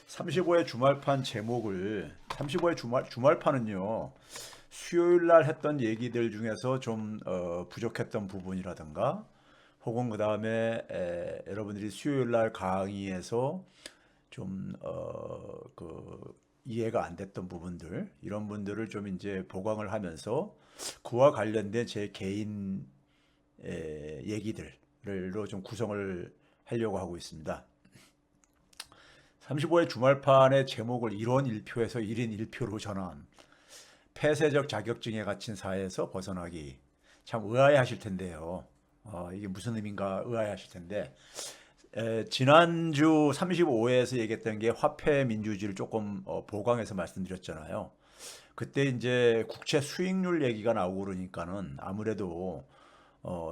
35회 주말판 제목을 35회 주말판은요. 수요일 날 했던 얘기들 중에서 좀 부족했던 부분이라든가 혹은 그 다음에 여러분들이 수요일 날 강의에서 좀 이해가 안 됐던 부분들 이런 분들을 좀 이제 보강을 하면서 그와 관련된 제 개인 얘기들로 좀 구성을 하려고 하고 있습니다. 35회 주말판의 제목을 1원 1표에서 1인 1표로 전환. 폐쇄적 자격증에 갇힌 사회에서 벗어나기. 참 의아해하실 텐데요. 이게 무슨 의미인가 의아해하실 텐데 지난주 35회에서 얘기했던 게 화폐 민주주의를 조금 보강해서 말씀드렸잖아요. 그때 이제 국채 수익률 얘기가 나오고 그러니까는 아무래도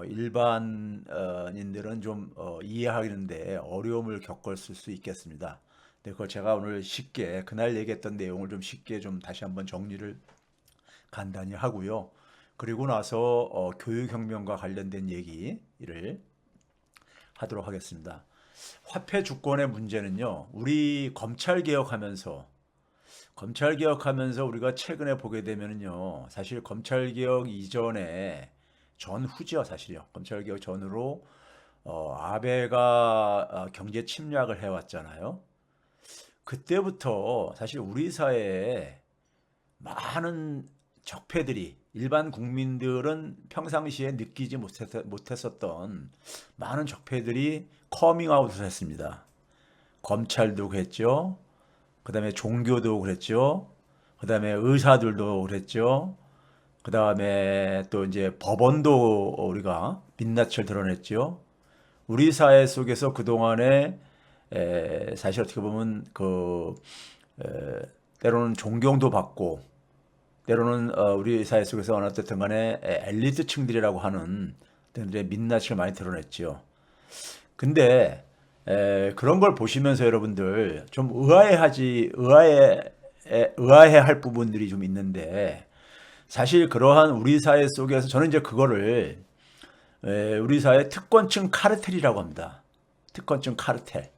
일반인들은 좀 이해하는데 어려움을 겪었을 수 있겠습니다. 근데 그걸 제가 오늘 쉽게 그날 얘기했던 내용을 좀 쉽게 좀 다시 한번 정리를 간단히 하고요. 그리고 나서 교육혁명과 관련된 얘기를 하도록 하겠습니다. 화폐 주권의 문제는요. 우리 검찰개혁하면서 우리가 최근에 보게 되면요. 사실 검찰개혁 이전에 전후죠, 사실요. 검찰개혁 전후로 아베가 경제 침략을 해왔잖아요. 그때부터 사실 우리 사회에 많은 적폐들이 일반 국민들은 평상시에 느끼지 못했었던 많은 적폐들이 커밍아웃을 했습니다. 검찰도 그랬죠. 그 다음에 종교도 그랬죠. 그 다음에 의사들도 그랬죠. 그 다음에 또 이제 법원도 우리가 민낯을 드러냈죠. 우리 사회 속에서 그동안에 사실 어떻게 보면 때로는 존경도 받고 때로는 우리 사회 속에서 어느 때든 간에 엘리트층들이라고 하는 들의 민낯을 많이 드러냈죠. 근데 그런 걸 보시면서 여러분들 좀 의아해할 부분들이 좀 있는데 사실 그러한 우리 사회 속에서 저는 이제 그거를 우리 사회 특권층 카르텔이라고 합니다. 특권층 카르텔.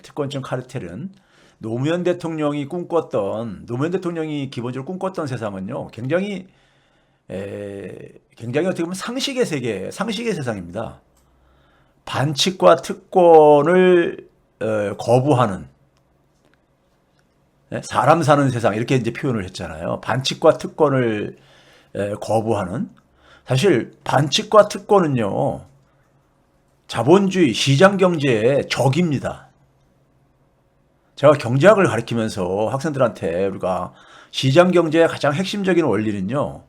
특권층 카르텔은 노무현 대통령이 기본적으로 꿈꿨던 세상은요, 굉장히 어떻게 보면 상식의 세계, 상식의 세상입니다. 반칙과 특권을 거부하는, 사람 사는 세상, 이렇게 이제 표현을 했잖아요. 반칙과 특권을 거부하는. 사실 반칙과 특권은요, 자본주의, 시장 경제의 적입니다. 제가 경제학을 가르치면서 학생들한테 우리가 시장 경제의 가장 핵심적인 원리는요,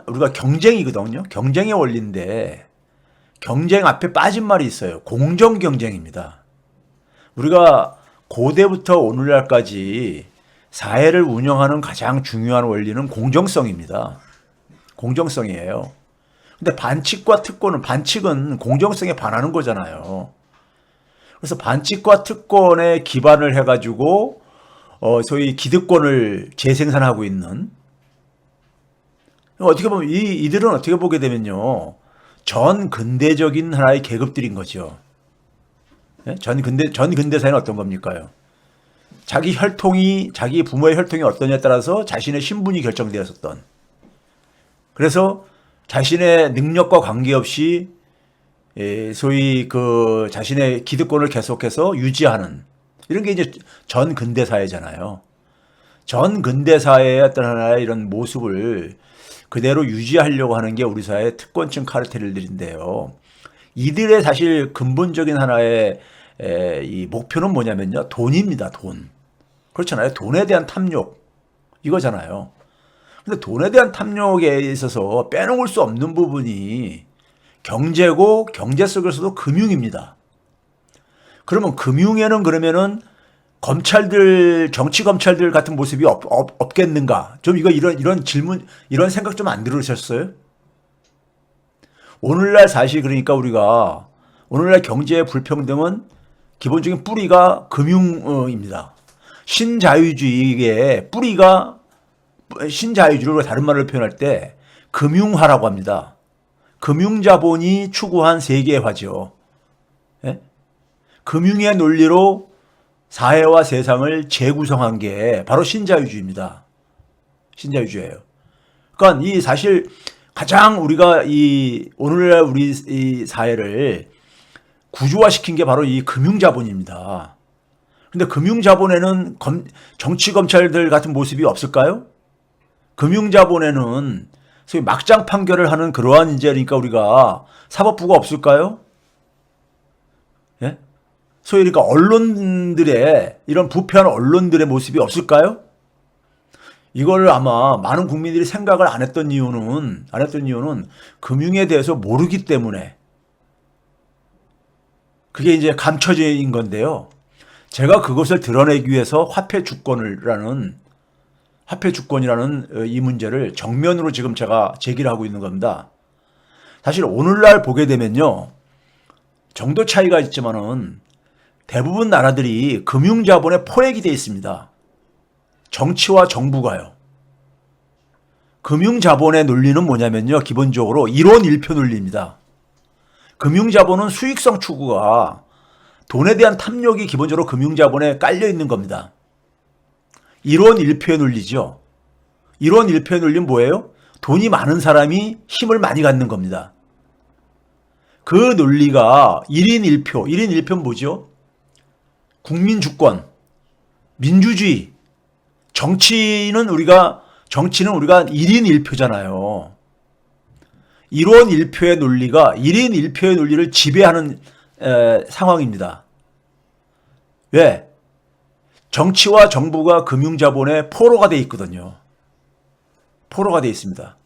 우리가 경쟁이거든요. 경쟁의 원리인데, 경쟁 앞에 빠진 말이 있어요. 공정 경쟁입니다. 우리가 고대부터 오늘날까지 사회를 운영하는 가장 중요한 원리는 공정성입니다. 공정성이에요. 근데 반칙은 공정성에 반하는 거잖아요. 그래서 반칙과 특권에 기반을 해가지고 소위 기득권을 재생산하고 있는, 어떻게 보면 이들은 어떻게 보게 되면요, 전 근대적인 하나의 계급들인 거죠. 전 근대 사회는 어떤 겁니까요? 자기 부모의 혈통이 어떠냐에 따라서 자신의 신분이 결정되었었던. 그래서 자신의 능력과 관계없이 소위 자신의 기득권을 계속해서 유지하는, 이런 게 이제 전 근대 사회잖아요. 전 근대 사회의 어떤 하나의 이런 모습을 그대로 유지하려고 하는 게 우리 사회의 특권층 카르텔들인데요. 이들의 사실 근본적인 하나의 이 목표는 뭐냐면요, 돈입니다. 돈. 그렇잖아요. 돈에 대한 탐욕, 이거잖아요. 근데 돈에 대한 탐욕에 있어서 빼놓을 수 없는 부분이 경제고, 경제 속에서도 금융입니다. 그러면 그러면은 정치 검찰들 같은 모습이 없겠는가? 좀 이런 질문, 이런 생각 좀 안 들으셨어요? 오늘날 사실 그러니까 오늘날 경제의 불평등은 기본적인 뿌리가 금융입니다. 신자유주의로 다른 말로 표현할 때 금융화라고 합니다. 금융자본이 추구한 세계화죠. 예? 금융의 논리로 사회와 세상을 재구성한 게 바로 신자유주의입니다. 신자유주의예요. 그러니까 이 사실 가장 우리가 이 오늘날 우리 이 사회를 구조화시킨 게 바로 이 금융자본입니다. 근데 금융자본에는 정치 검찰들 같은 모습이 없을까요? 금융자본에는 소위 막장 판결을 하는 그러한 이제 그러니까 우리가 사법부가 없을까요? 예? 소위 그러니까 언론들의 이런 부패한 언론들의 모습이 없을까요? 이걸 아마 많은 국민들이 생각을 안 했던 이유는 금융에 대해서 모르기 때문에 그게 이제 감춰진 건데요. 제가 그것을 드러내기 위해서 화폐 주권이라는 이 문제를 정면으로 지금 제가 제기를 하고 있는 겁니다. 사실 오늘날 보게 되면요. 정도 차이가 있지만은 대부분 나라들이 금융자본에 포획이 되어 있습니다. 정치와 정부가요. 금융자본의 논리는 뭐냐면요. 기본적으로 1원 1표 논리입니다. 금융자본은 수익성 추구가 돈에 대한 탐욕이 기본적으로 금융자본에 깔려 있는 겁니다. 1원 1표의 논리죠. 1원 1표의 논리는 뭐예요? 돈이 많은 사람이 힘을 많이 갖는 겁니다. 그 논리가 1인 1표, 1인 1표는 뭐죠? 국민주권, 민주주의, 정치는 우리가 1인 1표잖아요. 1원 1표의 논리가 1인 1표의 논리를 지배하는 상황입니다. 왜? 정치와 정부가 금융자본의 포로가 돼 있거든요. 포로가 돼 있습니다.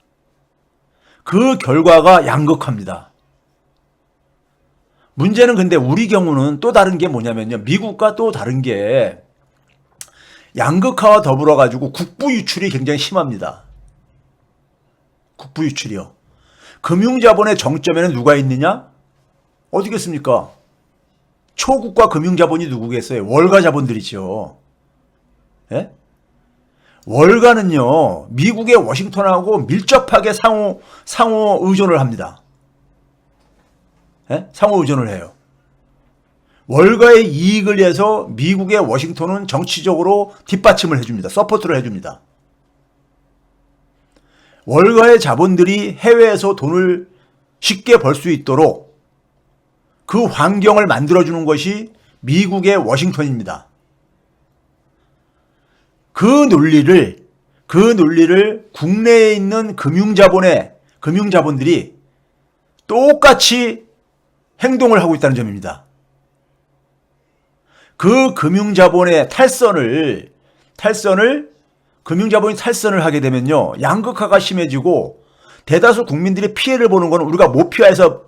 그 결과가 양극화입니다. 문제는 근데 우리 경우는 또 다른 게 뭐냐면요. 미국과 또 다른 게 양극화와 더불어 가지고 국부 유출이 굉장히 심합니다. 국부 유출이요. 금융자본의 정점에는 누가 있느냐? 어디겠습니까? 초국가 금융자본이 누구겠어요? 월가 자본들이죠. 예? 월가는요, 미국의 워싱턴하고 밀접하게 상호 의존을 합니다. 예? 상호 의존을 해요. 월가의 이익을 위해서 미국의 워싱턴은 정치적으로 뒷받침을 해줍니다. 서포트를 해줍니다. 월가의 자본들이 해외에서 돈을 쉽게 벌 수 있도록 그 환경을 만들어주는 것이 미국의 워싱턴입니다. 그 논리를 국내에 있는 금융자본들이 똑같이 행동을 하고 있다는 점입니다. 그 금융자본의 금융자본이 탈선을 하게 되면요. 양극화가 심해지고 대다수 국민들이 피해를 보는 건 우리가 모피아에서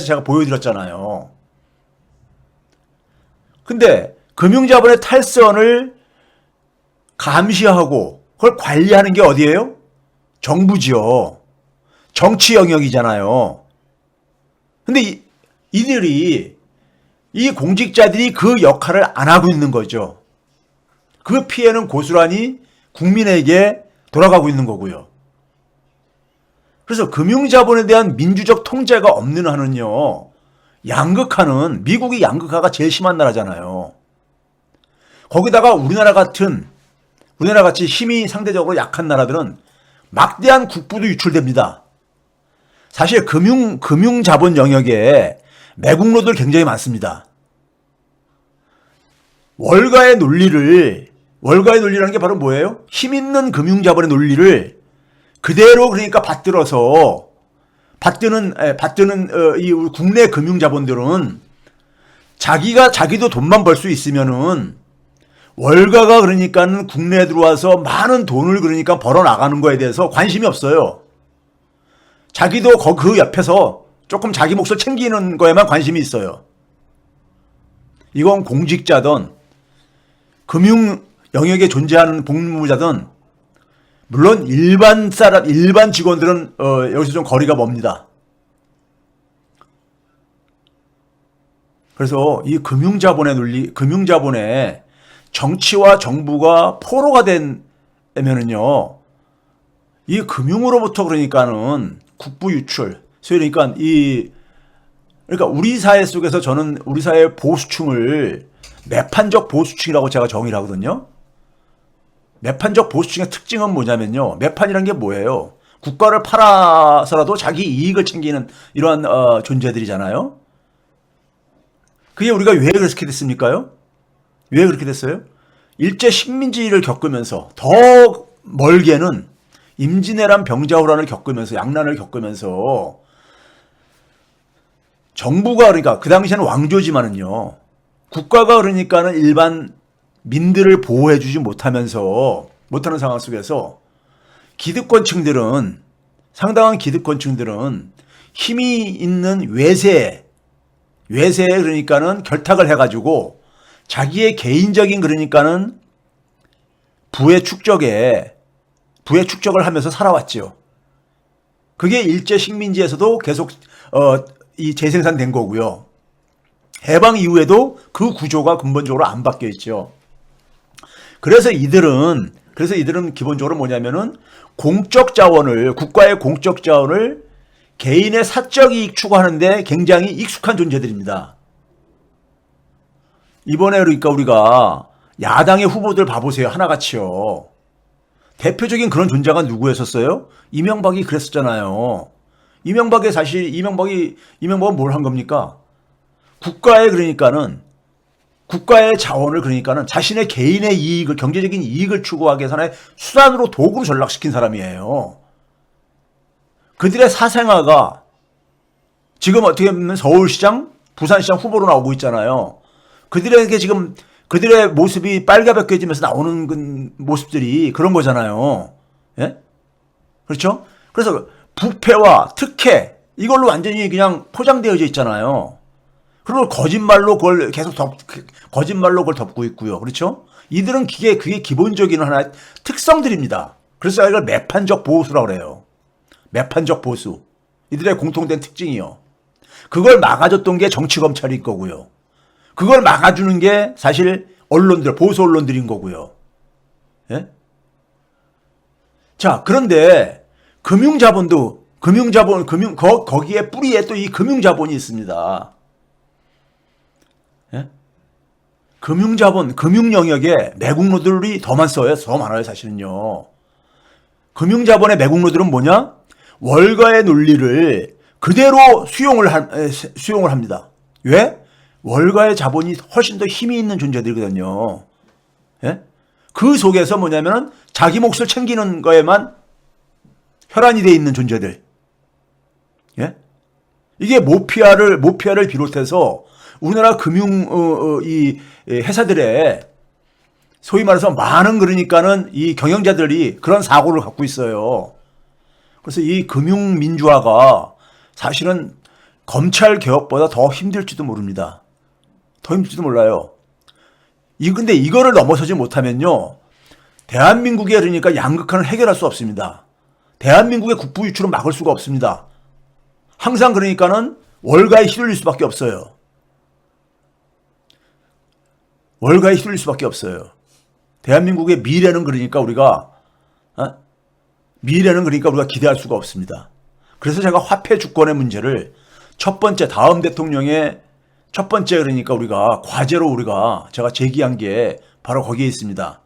제가 보여드렸잖아요. 근데 금융자본의 탈선을 감시하고 그걸 관리하는 게 어디예요? 정부지요. 정치 영역이잖아요. 근데 이 공직자들이 그 역할을 안 하고 있는 거죠. 그 피해는 고스란히 국민에게 돌아가고 있는 거고요. 그래서 금융자본에 대한 민주적 통제가 없는 한은요. 미국이 양극화가 제일 심한 나라잖아요. 거기다가 우리나라 같이 힘이 상대적으로 약한 나라들은 막대한 국부도 유출됩니다. 사실 금융자본 영역에 매국노들 굉장히 많습니다. 월가의 논리라는 게 바로 뭐예요? 힘 있는 금융자본의 논리를 그대로 그러니까 받들어서 이 국내 금융자본들은 자기도 돈만 벌 수 있으면은 월가가 그러니까는 국내에 들어와서 많은 돈을 그러니까 벌어 나가는 거에 대해서 관심이 없어요. 자기도 그 옆에서 조금 자기 몫을 챙기는 거에만 관심이 있어요. 이건 공직자든 금융 영역에 존재하는 복무자든 물론 일반 직원들은 여기서 좀 거리가 멉니다. 그래서 이 금융자본의 정치와 정부가 포로가 되면은요, 이 금융으로부터 그러니까는 국부 유출, 그러니까 우리 사회 속에서 저는 우리 사회 보수층을 매판적 보수층이라고 제가 정의를 하거든요. 매판적 보수층의 특징은 뭐냐면요. 매판이란 게 뭐예요? 국가를 팔아서라도 자기 이익을 챙기는 이러한 존재들이잖아요. 그게 우리가 왜 그렇게 됐습니까요? 왜 그렇게 됐어요? 일제 식민지를 겪으면서 더 멀게는 임진왜란 병자호란을 겪으면서 양난을 겪으면서 정부가 그러니까 그 당시에는 왕조지만은요. 국가가 그러니까는 일반 민들을 보호해주지 못하는 상황 속에서 기득권층들은 상당한 기득권층들은 힘이 있는 외세에 그러니까는 결탁을 해가지고 자기의 개인적인 그러니까는 부의 축적을 하면서 살아왔죠. 그게 일제 식민지에서도 계속 이 재생산된 거고요. 해방 이후에도 그 구조가 근본적으로 안 바뀌어 있죠. 그래서 이들은 기본적으로 뭐냐면은 국가의 공적 자원을 개인의 사적 이익 추구하는데 굉장히 익숙한 존재들입니다. 이번에 그러니까 우리가 야당의 후보들 봐보세요. 하나같이요. 대표적인 그런 존재가 누구였었어요? 이명박이 그랬었잖아요. 이명박은 뭘 한 겁니까? 국가의 자원을 그러니까는 자신의 개인의 이익을, 경제적인 이익을 추구하기 위해서는 수단으로 도구로 전락시킨 사람이에요. 그들의 사생아가 지금 어떻게 보면 서울시장, 부산시장 후보로 나오고 있잖아요. 그들에게 지금 그들의 모습이 빨가벗겨지면서 나오는 그 모습들이 그런 거잖아요. 예? 그렇죠? 그래서 부패와 특혜 이걸로 완전히 그냥 포장되어져 있잖아요. 그리고 거짓말로 그걸 덮고 있고요. 그렇죠? 이들은 그게 기본적인 하나의 특성들입니다. 그래서 이걸 매판적 보수라고 그래요. 매판적 보수. 이들의 공통된 특징이요. 그걸 막아줬던 게 정치검찰일 거고요. 그걸 막아주는 게 사실 보수 언론들인 거고요. 예? 자, 그런데 거기에 뿌리에 또 이 금융자본이 있습니다. 예? 금융 영역에 매국노들이 더 많아요, 사실은요. 금융자본의 매국노들은 뭐냐? 월가의 논리를 그대로 수용을 합니다. 왜? 월가의 자본이 훨씬 더 힘이 있는 존재들이거든요. 예? 그 속에서 뭐냐면은 자기 몫을 챙기는 거에만 혈안이 돼 있는 존재들. 예? 이게 모피아를 비롯해서 우리나라 이 회사들의 소위 말해서 많은 그러니까는 이 경영자들이 그런 사고를 갖고 있어요. 그래서 이 금융민주화가 사실은 검찰 개혁보다 더 힘들지도 모릅니다. 더 힘들지도 몰라요. 근데 이거를 넘어서지 못하면요. 대한민국의 그러니까 양극화는 해결할 수 없습니다. 대한민국의 국부 유출은 막을 수가 없습니다. 항상 그러니까는 월가에 휘둘릴 수밖에 없어요. 월가에 휘둘릴 수밖에 없어요. 대한민국의 미래는 그러니까 우리가 기대할 수가 없습니다. 그래서 제가 화폐 주권의 문제를 다음 대통령의 첫 번째 그러니까 우리가 과제로 제가 제기한 게 바로 거기에 있습니다.